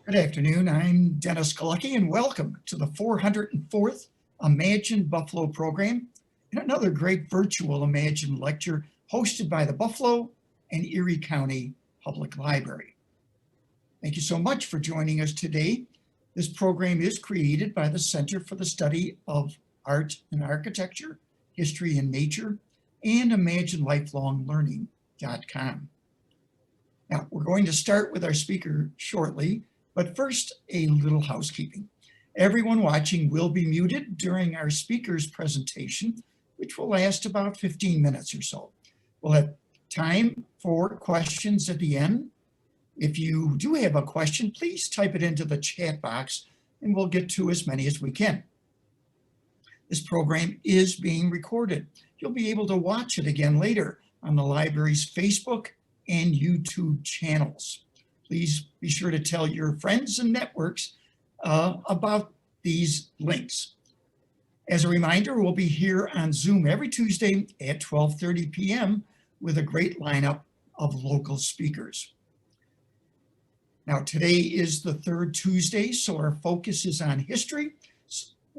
Good afternoon, I'm Dennis Galecki and welcome to the 404th Imagine Buffalo program and another great virtual Imagine lecture hosted by the Buffalo and Erie County Public Library. Thank you so much for joining us today. This program is created by the Center for the Study of Art and Architecture, History and Nature, and ImagineLifelongLearning.com. Now, we're going to start with our speaker shortly, but first, a little housekeeping. Everyone watching will be muted during our speaker's presentation, which will last about 15 minutes or so. We'll have time for questions at the end. If you do have a question, please type it into the chat box and we'll get to as many as we can. This program is being recorded. You'll be able to watch it again later on the library's Facebook and YouTube channels. Please be sure to tell your friends and networks about these links. As a reminder, we'll be here on Zoom every Tuesday at 12:30 p.m. with a great lineup of local speakers. Now, today is the third Tuesday, so our focus is on history.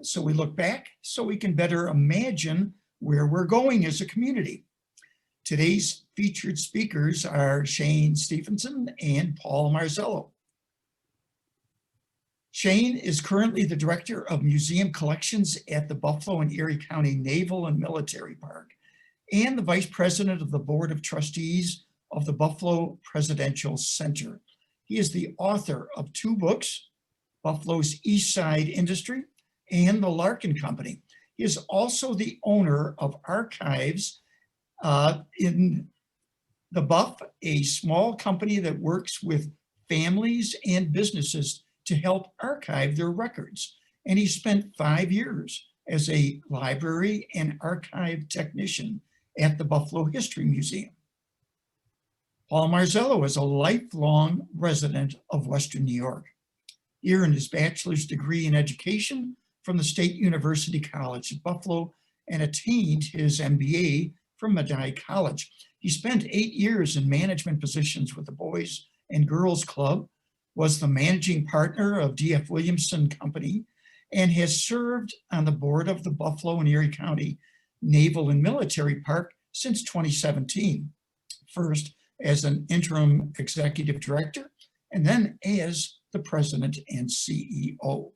So we look back so we can better imagine where we're going as a community. Today's featured speakers are Shane Stephenson and Paul Marzello. Shane is currently the Director of Museum Collections at the Buffalo and Erie County Naval and Military Park and the Vice President of the Board of Trustees of the Buffalo Presidential Center. He is the author of 2 books, Buffalo's East Side Industry and The Larkin Company. He is also the owner of Archives in the Buff, a small company that works with families and businesses to help archive their records. And he spent 5 years as a library and archive technician at the Buffalo History Museum. Paul Marzello is a lifelong resident of Western New York. He earned his bachelor's degree in education from the State University College at Buffalo and attained his MBA from Medaille College. He spent 8 years in management positions with the Boys and Girls Club, was the managing partner of D.F. Williamson Company, and has served on the board of the Buffalo and Erie County Naval and Military Park since 2017. First as an interim executive director, and then as the president and CEO.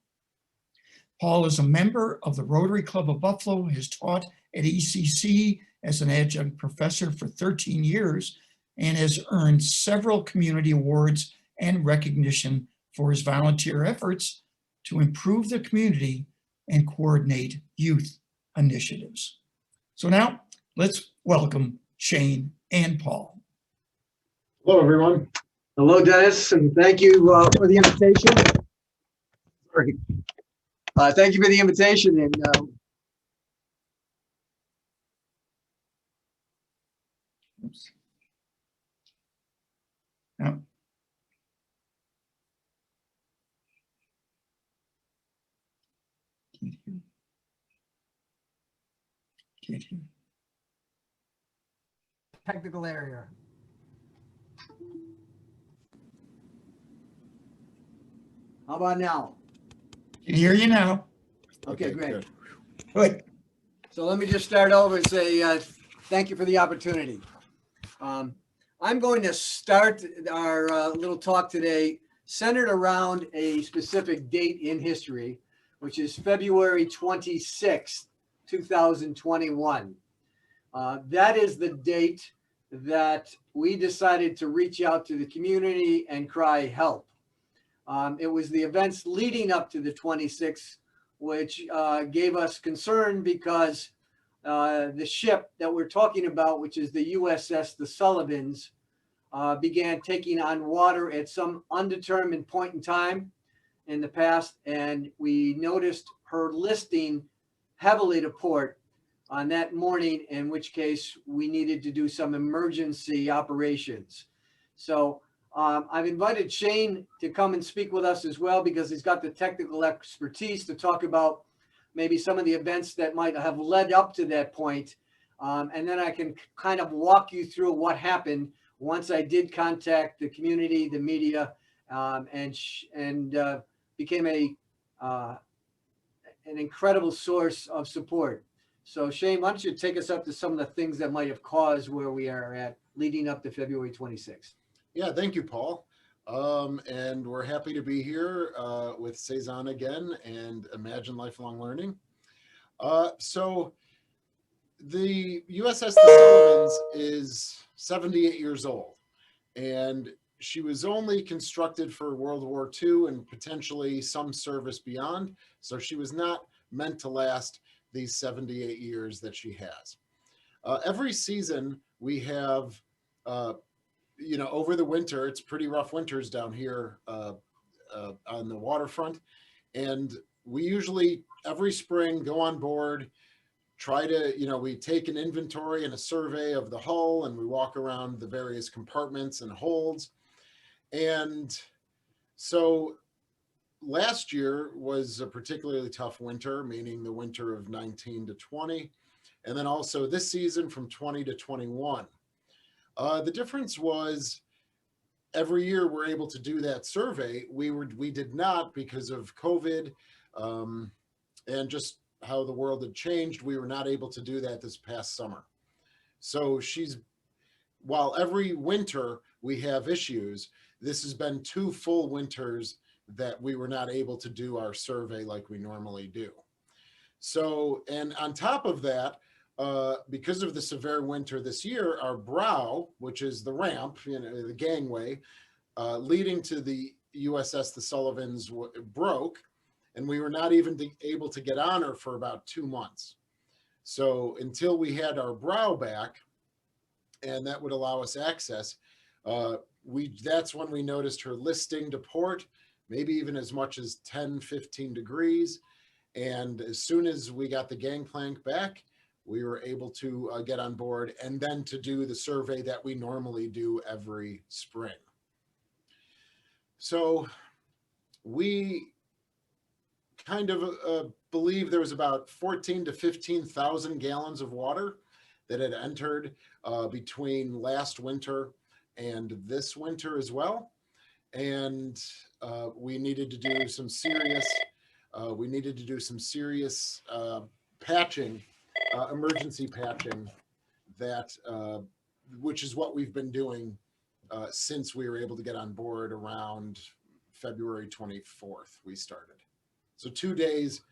Paul is a member of the Rotary Club of Buffalo, has taught at ECC as an adjunct professor for 13 years, and has earned several community awards and recognition for his volunteer efforts to improve the community and coordinate youth initiatives. So now let's welcome Shane and Paul. Hello, everyone. Hello, Dennis, and thank you for the invitation. Sorry. Thank you for the invitation. And Oops. No. Can't hear. Can't hear. technical area. How about now? Can hear you now. Okay, great. Good. So let me just start over and say thank you for the opportunity. I'm going to start our little talk today centered around a specific date in history, which is February 26th, 2021. That is the date that we decided to reach out to the community and cry help. It was the events leading up to the 26th, which gave us concern because the ship that we're talking about, which is the USS the Sullivans, began taking on water at some undetermined point in time in the past, and we noticed her listing heavily to port on that morning, in which case we needed to do some emergency operations. So I've invited Shane to come and speak with us as well, because he's got the technical expertise to talk about maybe some of the events that might have led up to that point. And then I can kind of walk you through what happened once I did contact the community, the media, and became an incredible source of support. So Shane, why don't you take us up to some of the things that might have caused where we are at leading up to February 26th? Yeah, thank you, Paul. And we're happy to be here with Cezanne again and Imagine Lifelong Learning. So the USS The Sullivans is 78 years old, and she was only constructed for World War II and potentially some service beyond. So she was not meant to last these 78 years that she has. Every season we have, over the winter, it's pretty rough winters down here on the waterfront. And we usually, every spring, go on board, try to, we take an inventory and a survey of the hull, and we walk around the various compartments and holds. And so last year was a particularly tough winter, meaning the winter of 19 to 20. And then also this season from 20 to 21. The difference was every year we're able to do that survey. We did not because of COVID and just how the world had changed. We were not able to do that this past summer. So while every winter we have issues, this has been 2 full winters that we were not able to do our survey like we normally do. So, and on top of that, because of the severe winter this year, our brow, which is the ramp, the gangway, leading to the USS The Sullivans broke, and we were not even able to get on her for about 2 months. So until we had our brow back, and that would allow us access, that's when we noticed her listing to port, maybe even as much as 10, 15 degrees. And as soon as we got the gangplank back, we were able to get on board and then to do the survey that we normally do every spring. So we kind of believe there was about 14 to 15,000 gallons of water that had entered between last winter and this winter as well. And we needed to do some serious patching, emergency patching, which is what we've been doing since we were able to get on board around February 24th. We started. So 2 days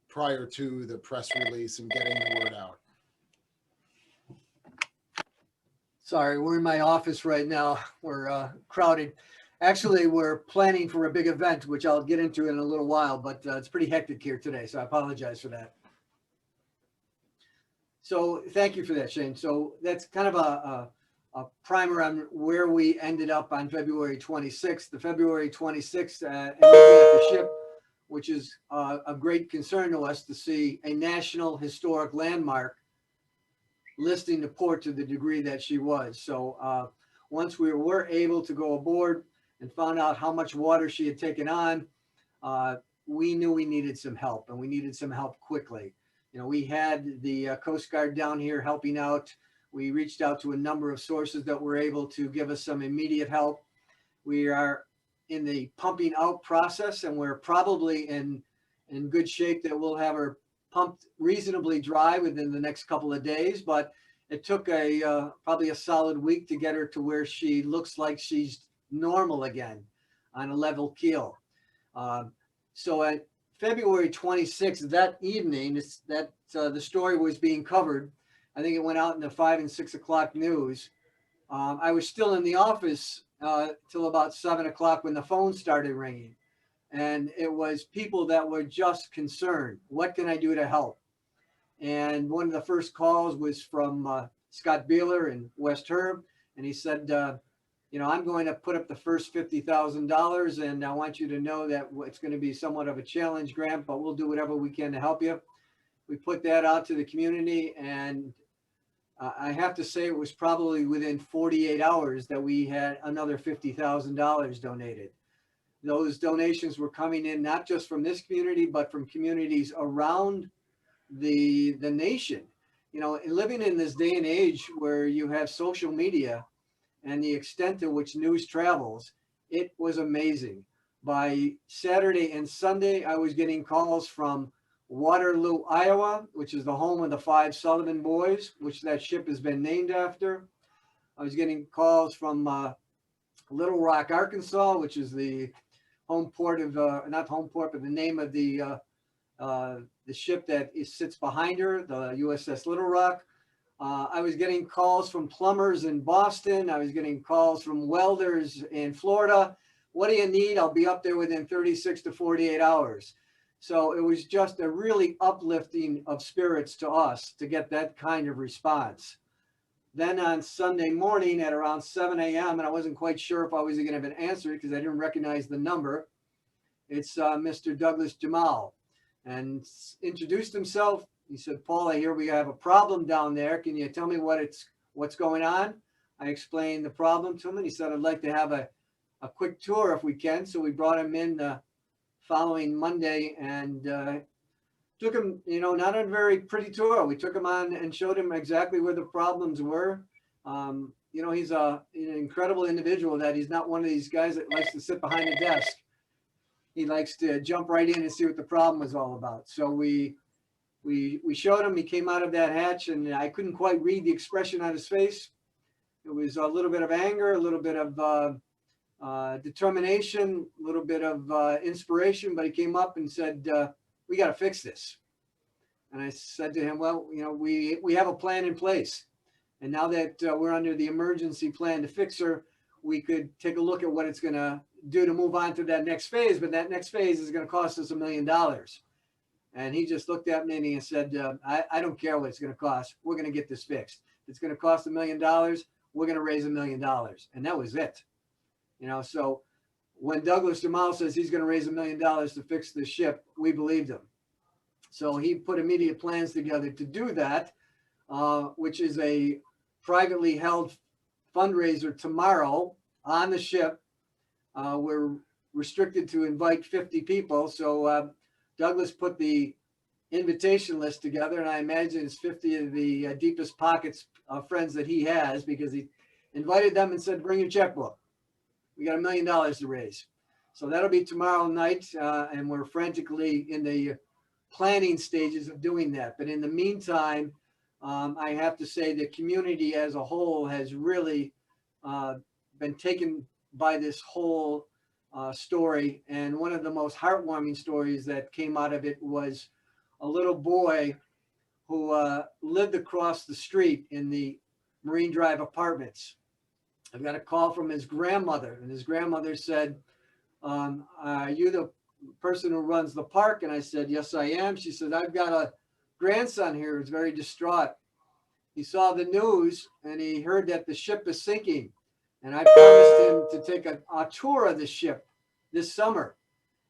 prior to the press release and getting the word out. Sorry, we're in my office right now. We're crowded. Actually, we're planning for a big event, which I'll get into in a little while, but it's pretty hectic here today, so I apologize for that. So thank you for that, Shane. So that's kind of a primer on where we ended up on February 26th. The February 26th, and looking at the ship, which is a great concern to us to see a national historic landmark listing the port to the degree that she was. So once we were able to go aboard and found out how much water she had taken on, we knew we needed some help, and we needed some help quickly. We had the Coast Guard down here helping out. We reached out to a number of sources that were able to give us some immediate help. We are in the pumping out process, and we're probably in good shape that we'll have her pumped reasonably dry within the next couple of days, but it took probably a solid week to get her to where she looks like she's normal again on a level keel. So at February 26th, that evening, the story was being covered. I think it went out in the 5 and 6 o'clock news. I was still in the office till about 7 o'clock when the phone started ringing. And it was people that were just concerned. What can I do to help? And one of the first calls was from Scott Beeler in West Herb. And he said, I'm going to put up the first $50,000, and I want you to know that it's going to be somewhat of a challenge grant, but we'll do whatever we can to help you. We put that out to the community, and I have to say it was probably within 48 hours that we had another $50,000 donated. Those donations were coming in not just from this community, but from communities around the nation. Living in this day and age where you have social media and the extent to which news travels, It was amazing. By Saturday and Sunday, I was getting calls from Waterloo, Iowa, which is the home of the 5 Sullivan boys, which that ship has been named after. I was getting calls from Little Rock, Arkansas, which is the home port of, not home port, but the name of the ship that sits behind her, the USS Little Rock. I was getting calls from plumbers in Boston. I was getting calls from welders in Florida. What do you need? I'll be up there within 36 to 48 hours. So it was just a really uplifting of spirits to us to get that kind of response. Then on Sunday morning at around 7 a.m., and I wasn't quite sure if I was going to have an answer because I didn't recognize the number. It's Mr. Douglas Jamal, and introduced himself. He said, "Paul, I hear we have a problem down there. Can you tell me what's going on?" I explained the problem to him, and he said, "I'd like to have a quick tour if we can." So we brought him in the following Monday and took him, not on a very pretty tour. We took him on and showed him exactly where the problems were. He's an incredible individual, that he's not one of these guys that likes to sit behind a desk. He likes to jump right in and see what the problem was all about. So we showed him. He came out of that hatch, and I couldn't quite read the expression on his face. It was a little bit of anger, a little bit of determination, a little bit of inspiration, but he came up and said, "We got to fix this." And I said to him, "Well, we have a plan in place. And now that we're under the emergency plan to fix her, we could take a look at what it's going to do to move on to that next phase. But that next phase is going to cost us $1 million. And he just looked at me and he said, I don't care what it's going to cost. We're going to get this fixed. If it's going to cost $1 million, we're going to raise $1 million. And that was it. So when Douglas Jamal says he's going to raise $1 million to fix the ship, we believed him. So he put immediate plans together to do that, which is a privately held fundraiser tomorrow on the ship. We're restricted to invite 50 people. So Douglas put the invitation list together, and I imagine it's 50 of the deepest pockets of friends that he has, because he invited them and said, "Bring your checkbook. We got $1 million to raise." So that'll be tomorrow night, and we're frantically in the planning stages of doing that. But in the meantime, I have to say the community as a whole has really been taken by this whole story. And one of the most heartwarming stories that came out of it was a little boy who lived across the street in the Marine Drive apartments. I've got a call from his grandmother, and his grandmother said, "Are you the person who runs the park?" And I said, "Yes, I am." She said, "I've got a grandson here who's very distraught. He saw the news and he heard that the ship is sinking. And I promised him to take a tour of the ship this summer.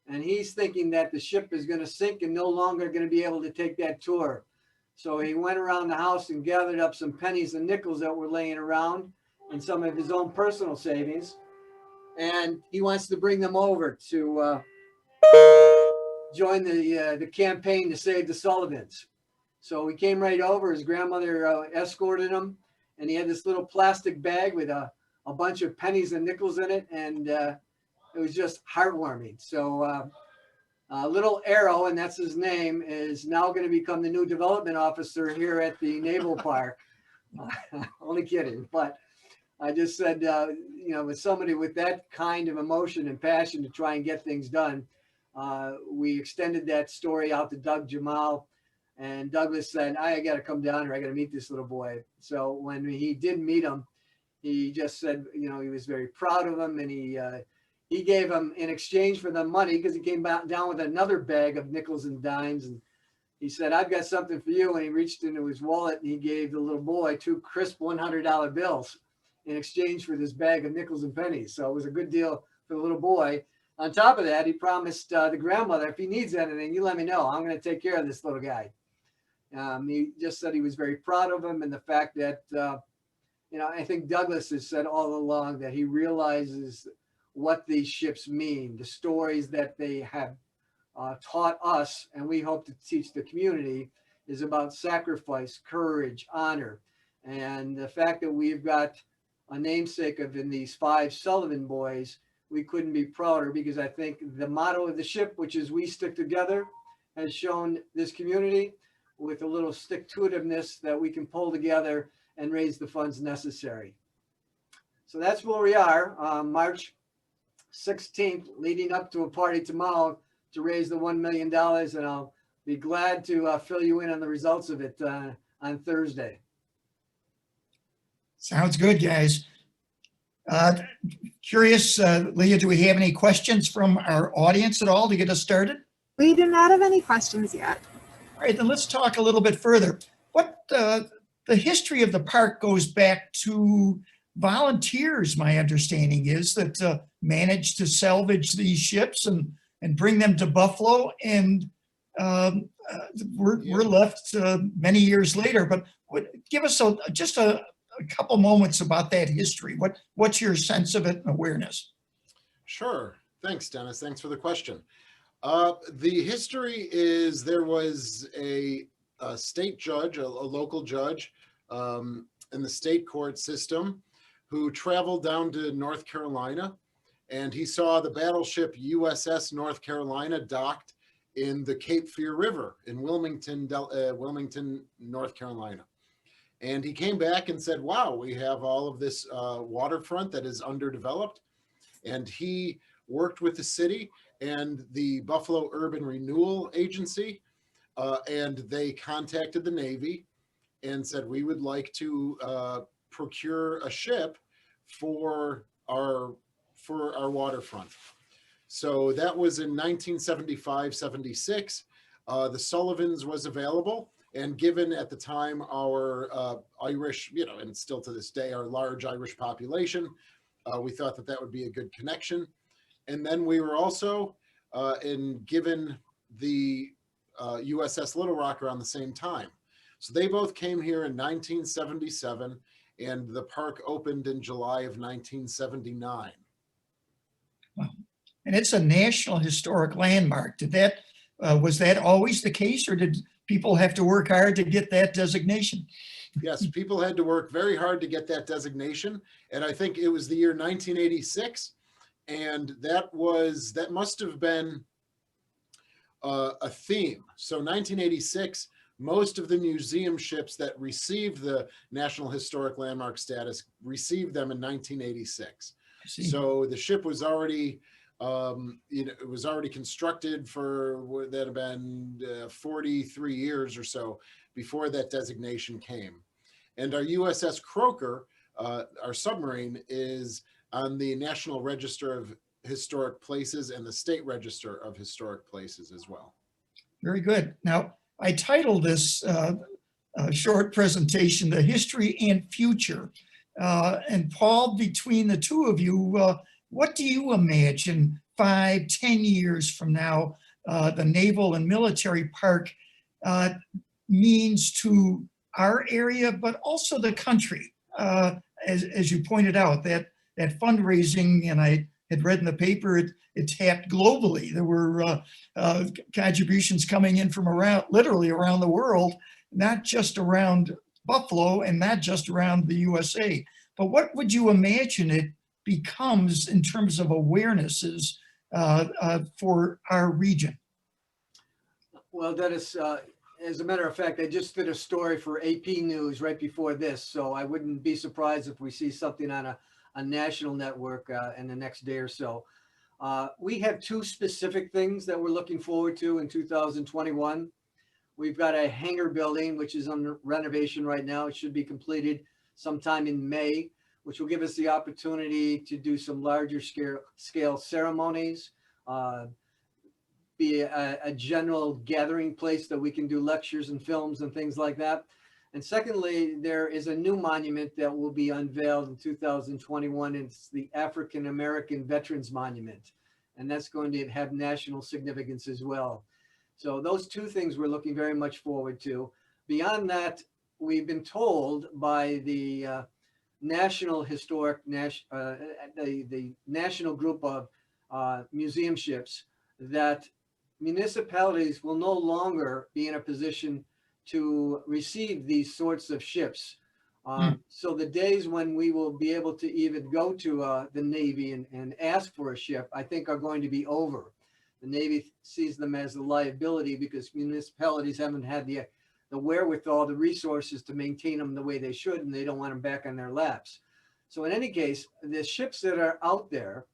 And he's thinking that the ship is going to sink and no longer going to be able to take that tour." So he went around the house and gathered up some pennies and nickels that were laying around and some of his own personal savings. And he wants to bring them over to join the campaign to save the Sullivans. So he came right over. His grandmother escorted him, and he had this little plastic bag with a bunch of pennies and nickels in it, and it was just heartwarming. So little Arrow, and that's his name, is now going to become the new development officer here at the Naval Park. Only kidding, but I just said, with somebody with that kind of emotion and passion to try and get things done, we extended that story out to Doug Jamal. And Douglas said, "I got to come down here. I got to meet this little boy." So when he did meet him, he just said, he was very proud of him. And he gave him, in exchange for the money, because he came back down with another bag of nickels and dimes. And he said, "I've got something for you." And he reached into his wallet and he gave the little boy 2 crisp $100 bills in exchange for this bag of nickels and pennies. So it was a good deal for the little boy. On top of that, he promised the grandmother, "If he needs anything, you let me know. I'm going to take care of this little guy." He just said he was very proud of him, and the fact that, I think Douglas has said all along that he realizes what these ships mean, the stories that they have taught us, and we hope to teach the community, is about sacrifice, courage, honor. And the fact that we've got a namesake of in these 5 Sullivan boys, we couldn't be prouder, because I think the motto of the ship, which is "We stick together," has shown this community with a little stick-to-itiveness that we can pull together and raise the funds necessary. So that's where we are, March 16th, leading up to a party tomorrow to raise the $1 million, and I'll be glad to fill you in on the results of it on Thursday. Sounds good, guys. Curious, Leah, do we have any questions from our audience at all to get us started? We do not have any questions yet. All right, then let's talk a little bit further. What the history of the park goes back to volunteers, my understanding is, that managed to salvage these ships and bring them to Buffalo, and we're left many years later. But give us just a couple moments about that history. What's your sense of it and awareness? Sure. Thanks, Dennis. Thanks for the question. The history is there was a state judge, a local judge in the state court system, who traveled down to North Carolina, and he saw the battleship USS North Carolina docked in the Cape Fear River in Wilmington, North Carolina. And he came back and said, wow, we have all of this waterfront that is underdeveloped. And he worked with the city and the Buffalo Urban Renewal Agency, and they contacted the Navy and said, we would like to procure a ship for our waterfront. So that was in 1975-76. The Sullivans was available, and given at the time our Irish, and still to this day, our large Irish population, we thought that that would be a good connection. And then we were also given the USS Little Rock around the same time. So they both came here in 1977, and the park opened in July of 1979. Wow. And it's a National Historic Landmark. Was that always the case, or did people have to work hard to get that designation? Yes, people had to work very hard to get that designation. And I think it was the year 1986. And that must have been a theme. So 1986, most of the museum ships that received the National Historic Landmark status received them in 1986. So the ship was already, it was already constructed for what that had been 43 years or so before that designation came. And our USS Croker, our submarine, is on the National Register of Historic Places and the State Register of Historic Places as well. Very good. Now, I titled this short presentation, "The History and Future." And Paul, between the two of you, what do you imagine 5, 10 years from now the Naval and Military Park means to our area, but also the country? As you pointed out, that fundraising, and I had read in the paper, it tapped globally. There were contributions coming in from literally around the world, not just around Buffalo and not just around the USA. But what would you imagine it becomes in terms of awarenesses for our region? Well, Dennis, as a matter of fact, I just did a story for AP News right before this, so I wouldn't be surprised if we see something on a national network in the next day or so. We have two specific things that we're looking forward to in 2021. We've got a hangar building, which is under renovation right now. It should be completed sometime in May, which will give us the opportunity to do some larger scale ceremonies, be a general gathering place that we can do lectures and films and things like that. And secondly, there is a new monument that will be unveiled in 2021. It's the African American Veterans Monument, and that's going to have national significance as well. So those two things we're looking very much forward to. Beyond that, we've been told by the National Historic, the National Group of Museum Ships, that municipalities will no longer be in a position to receive these sorts of ships So the days when we will be able to even go to the Navy and ask for a ship, I think are going to be over. The Navy sees them as a liability because municipalities haven't had the wherewithal, the resources to maintain them the way they should, and they don't want them back on their laps. So in any case, the ships that are out there,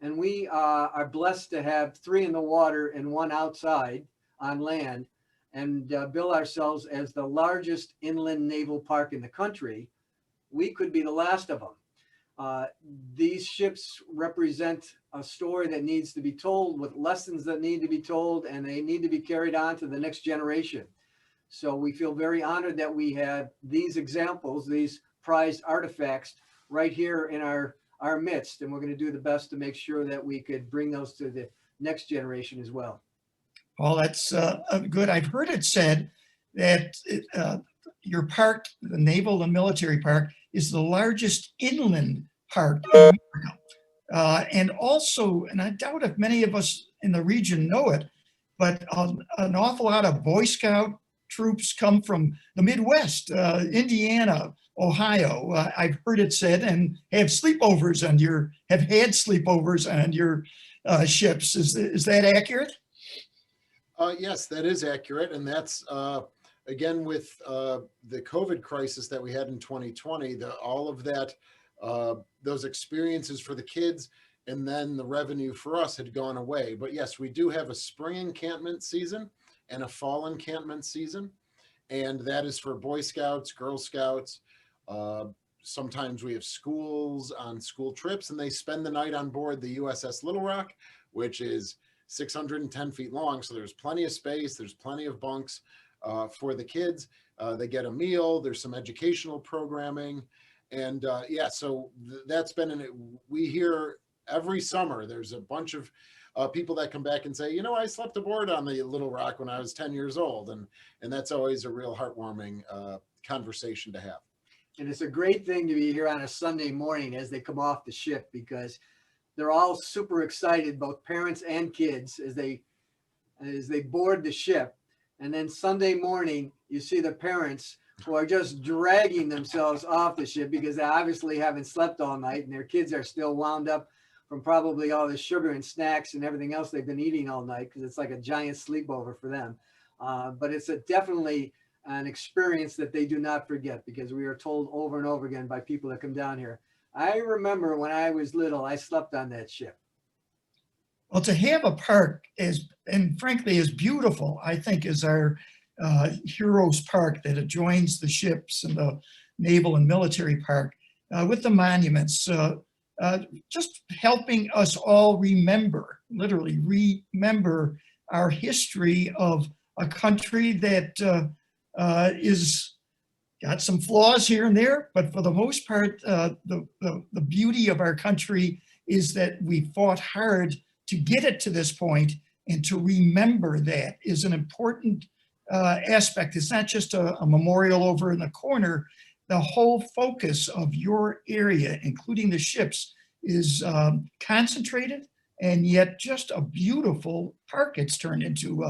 and we are blessed to have 3 in the water and 1 outside on land, and bill ourselves as the largest inland naval park in the country, we could be the last of them. These ships represent a story that needs to be told, with lessons that need to be told, and they need to be carried on to the next generation. So we feel very honored that we have these examples, these prized artifacts right here in our midst. And we're going to do the best to make sure that we could bring those to the next generation as well. Well, that's good. I've heard it said that your park, the Naval and Military Park, is the largest inland park in America. And also, and I doubt if many of us in the region know it, but an awful lot of Boy Scout troops come from the Midwest, Indiana, Ohio. I've heard it said, and have sleepovers on have had sleepovers on your ships. Is that accurate? Yes, that is accurate. And that's, again, with the COVID crisis that we had in 2020, all of that, those experiences for the kids, and then the revenue for us had gone away. But yes, we do have a spring encampment season and a fall encampment season. And that is for Boy Scouts, Girl Scouts. Sometimes we have schools on school trips, and they spend the night on board the USS Little Rock, which is 610 feet long. So there's plenty of space. There's plenty of bunks for the kids. They get a meal. There's some educational programming. And yeah, so that's been we hear every summer, there's a bunch of people that come back and say, you know, I slept aboard on the Little Rock when I was 10 years old. And that's always a real heartwarming conversation to have. And it's a great thing to be here on a Sunday morning as they come off the ship, because they're all super excited, both parents and kids, as they board the ship. And then Sunday morning, you see the parents who are just dragging themselves off the ship because they obviously haven't slept all night, and their kids are still wound up from probably all the sugar and snacks and everything else they've been eating all night, because it's like a giant sleepover for them. But it's definitely an experience that they do not forget, because we are told over and over again by people that come down here. I remember when I was little, I slept on that ship. Well, to have a park and frankly, as beautiful, I think, as our Heroes Park that adjoins the ships and the Naval and Military Park with the monuments, just helping us all literally remember our history of a country that is got some flaws here and there, but for the most part, the beauty of our country is that we fought hard to get it to this point, and to remember that is an important aspect. It's not just a memorial over in the corner. The whole focus of your area, including the ships, is concentrated and yet just a beautiful park it's turned into.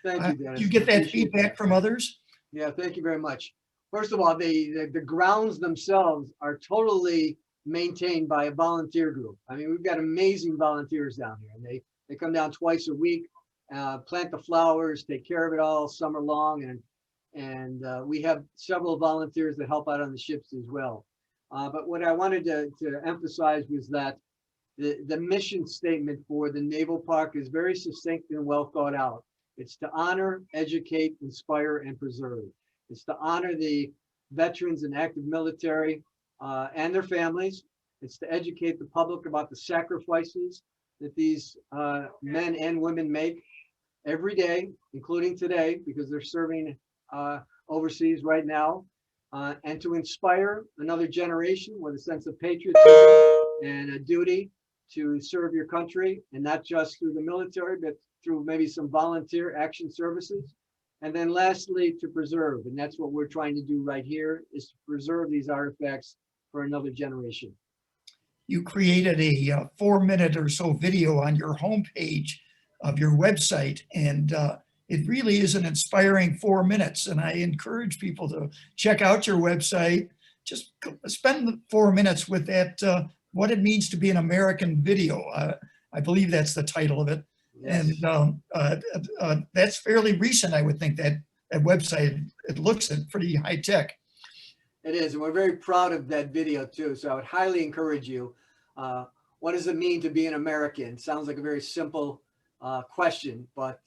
Thank you, Dennis. Do you get that feedback from others? Yeah, thank you very much. First of all, the grounds themselves are totally maintained by a volunteer group. I mean, we've got amazing volunteers down here, and they come down twice a week, plant the flowers, take care of it all summer long, and we have several volunteers that help out on the ships as well. But what I wanted to emphasize was that the mission statement for the Naval Park is very succinct and well thought out. It's to honor, educate, inspire, and preserve. It's to honor the veterans and active military and their families. It's to educate the public about the sacrifices that these men and women make every day, including today, because they're serving overseas right now, and to inspire another generation with a sense of patriotism and a duty to serve your country, and not just through the military, but through maybe some volunteer action services. And then lastly, to preserve. And that's what we're trying to do right here, is to preserve these artifacts for another generation. You created a 4-minute or so video on your homepage of your website, and it really is an inspiring 4 minutes. And I encourage people to check out your website, just spend 4 minutes with that, what it means to be an American video. I believe that's the title of it. Yes. And that's fairly recent, I would think, that website. It looks pretty high tech. It is, and we're very proud of that video too. So I would highly encourage you. What does it mean to be an American? Sounds like a very simple question, but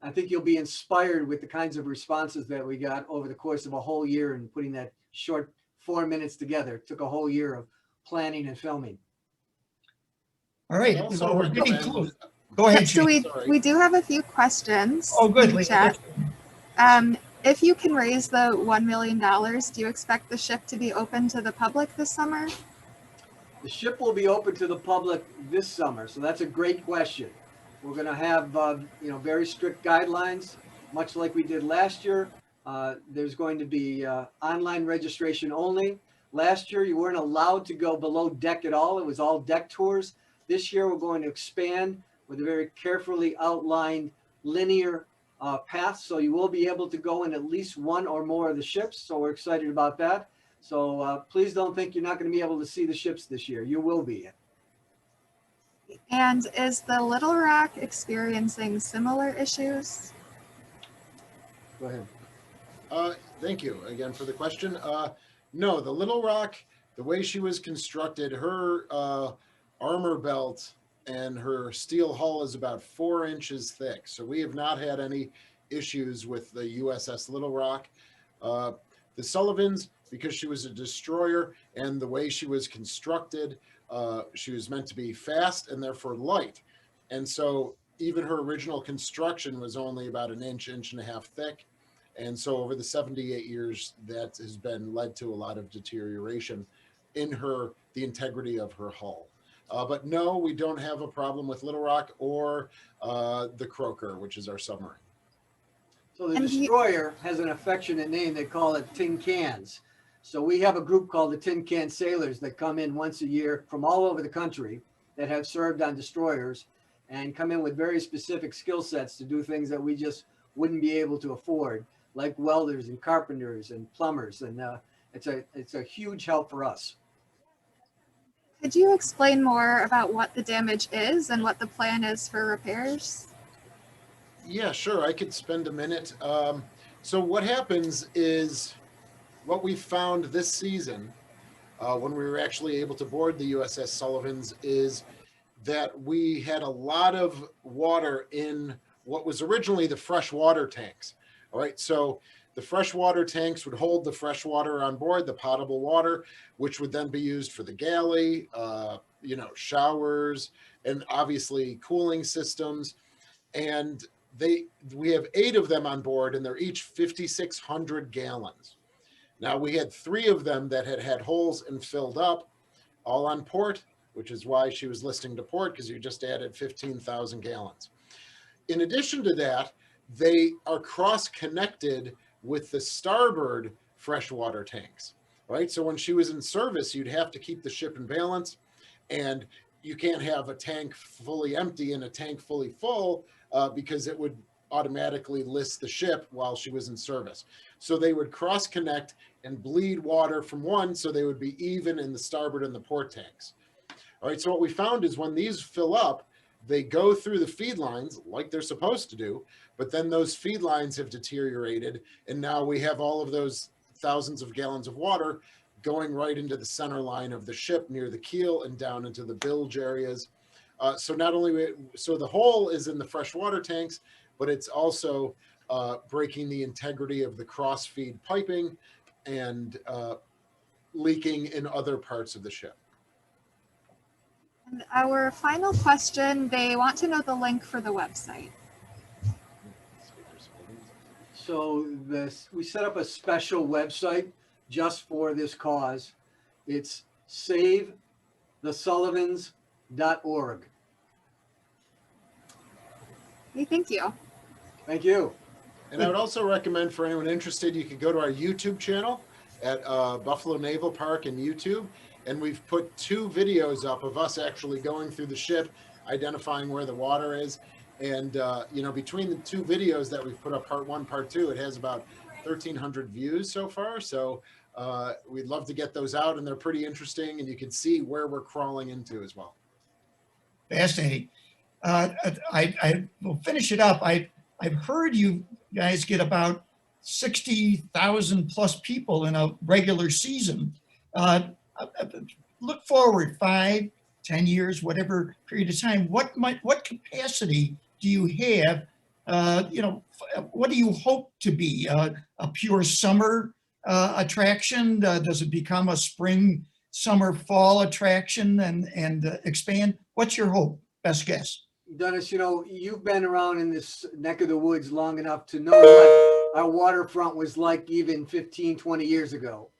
I think you'll be inspired with the kinds of responses that we got over the course of a whole year and putting that short 4 minutes together. It took a whole year of planning and filming. All right, Also well, we're getting recommend- close. Go ahead, So Shane. we do have a few questions. Oh, good. in the chat. If you can raise the $1 million, do you expect the ship to be open to the public this summer? The ship will be open to the public this summer, so that's a great question. We're going to have very strict guidelines, much like we did last year. There's going to be online registration only. Last year, you weren't allowed to go below deck at all. It was all deck tours. This year, we're going to expand with a very carefully outlined linear path, so you will be able to go in at least one or more of the ships. So we're excited about that. So please don't think you're not going to be able to see the ships this year. You will be. And is the Little Rock experiencing similar issues? Go ahead. Thank you again for the question. No, the Little Rock, the way she was constructed, her armor belt and her steel hull is about 4 inches thick. So we have not had any issues with the USS Little Rock. The Sullivans, because she was a destroyer and the way she was constructed, she was meant to be fast and therefore light. And so even her original construction was only about an inch, inch and a half thick. And so over the 78 years, that has been led to a lot of deterioration in the integrity of her hull. But no, we don't have a problem with Little Rock or the Croaker, which is our submarine. So the destroyer has an affectionate name. They call it Tin Cans. So we have a group called the Tin Can Sailors that come in once a year from all over the country that have served on destroyers and come in with very specific skill sets to do things that we just wouldn't be able to afford, like welders and carpenters and plumbers. And it's a huge help for us. Could you explain more about what the damage is and what the plan is for repairs? Yeah, sure. I could spend a minute. So what happens is what we found this season when we were actually able to board the USS Sullivans is that we had a lot of water in what was originally the freshwater tanks. All right. So the freshwater tanks would hold the fresh water on board, the potable water, which would then be used for the galley, showers, and obviously cooling systems. And we have 8 of them on board, and they're each 5,600 gallons. Now, we had 3 of them that had holes and filled up, all on port, which is why she was listing to port, because you just added 15,000 gallons. In addition to that, they are cross-connected with the starboard freshwater tanks, right? So when she was in service, you'd have to keep the ship in balance, and you can't have a tank fully empty and a tank fully full because it would automatically list the ship while she was in service. So they would cross-connect and bleed water from one, so they would be even in the starboard and the port tanks. All right, so what we found is when these fill up, they go through the feed lines like they're supposed to do, but then those feed lines have deteriorated, and now we have all of those thousands of gallons of water going right into the center line of the ship near the keel and down into the bilge areas. So the hole is in the freshwater tanks, but it's also breaking the integrity of the cross-feed piping and leaking in other parts of the ship. And our final question, they want to know the link for the website. So we set up a special website just for this cause. It's savethesullivans.org. Okay, thank you. Thank you. And I would also recommend for anyone interested, you could go to our YouTube channel at Buffalo Naval Park and YouTube. And we've put 2 videos up of us actually going through the ship, identifying where the water is. And, between the 2 videos that we've put up, part 1, part 2, it has about 1,300 views so far. So we'd love to get those out, and they're pretty interesting, and you can see where we're crawling into as well. Fascinating. I will finish it up. I've heard you guys get about 60,000 plus people in a regular season. Look forward 5, 10 years, whatever period of time. What capacity do you have? What do you hope to be? A pure summer attraction? Does it become a spring, summer, fall attraction and expand? What's your hope? Best guess. Dennis, you've been around in this neck of the woods long enough to know what our waterfront was like even 15, 20 years ago.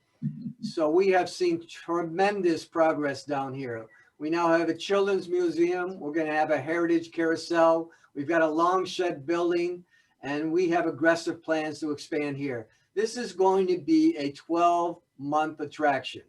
So we have seen tremendous progress down here. We now have a children's museum. We're going to have a heritage carousel. We've got a long shed building, and we have aggressive plans to expand here. This is going to be a 12-month attraction.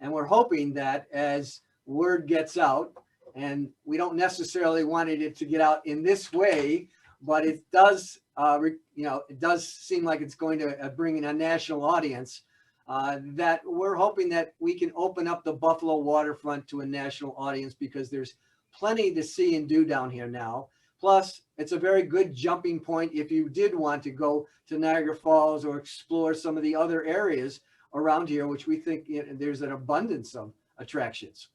And we're hoping that as word gets out, and we don't necessarily want it to get out in this way, but it does, it does seem like it's going to bring in a national audience, that we're hoping that we can open up the Buffalo waterfront to a national audience, because there's plenty to see and do down here now. Plus, it's a very good jumping point if you did want to go to Niagara Falls or explore some of the other areas around here, which we think there's an abundance of attractions.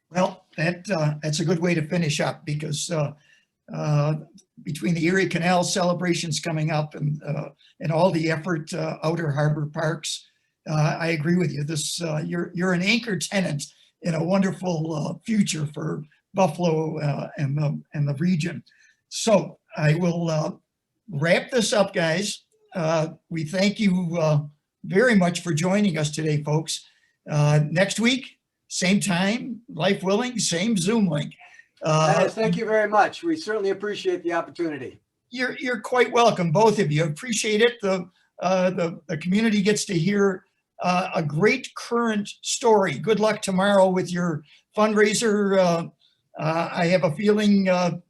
Well, that's a good way to finish up, because between the Erie Canal celebrations coming up and all the effort, outer harbor parks, I agree with you. This you're an anchor tenant in a wonderful future for Buffalo and the region. So I will wrap this up, guys. We thank you very much for joining us today, folks. Next week, same time, life willing, same Zoom link. Thank you very much. We certainly appreciate the opportunity. You're quite welcome, both of you. Appreciate it. The community gets to hear a great current story. Good luck tomorrow with your fundraiser. I have a feeling that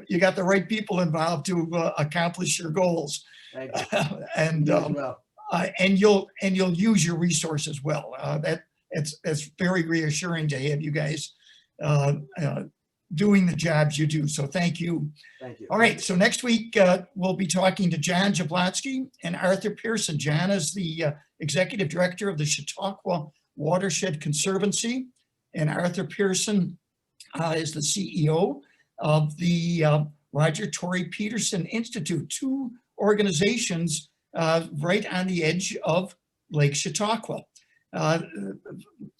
you got the right people involved to accomplish your goals. Thank you. And you'll use your resources well. It's very reassuring to have you guys doing the jobs you do. So thank you. Thank you. All right. So next week, we'll be talking to John Jablonski and Arthur Pearson. John is the Executive Director of the Chautauqua Watershed Conservancy, and Arthur Pearson is the CEO of the Roger Torrey Peterson Institute, two organizations right on the edge of Lake Chautauqua.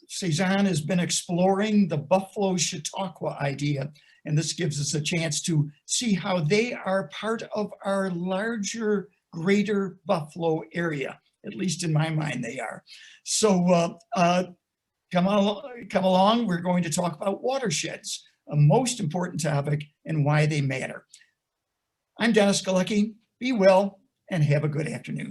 Cezanne has been exploring the Buffalo Chautauqua idea, and this gives us a chance to see how they are part of our larger, greater Buffalo area. At least in my mind, they are. So come along. We're going to talk about watersheds, a most important topic, and why they matter. I'm Dennis Galecki. Be well and have a good afternoon.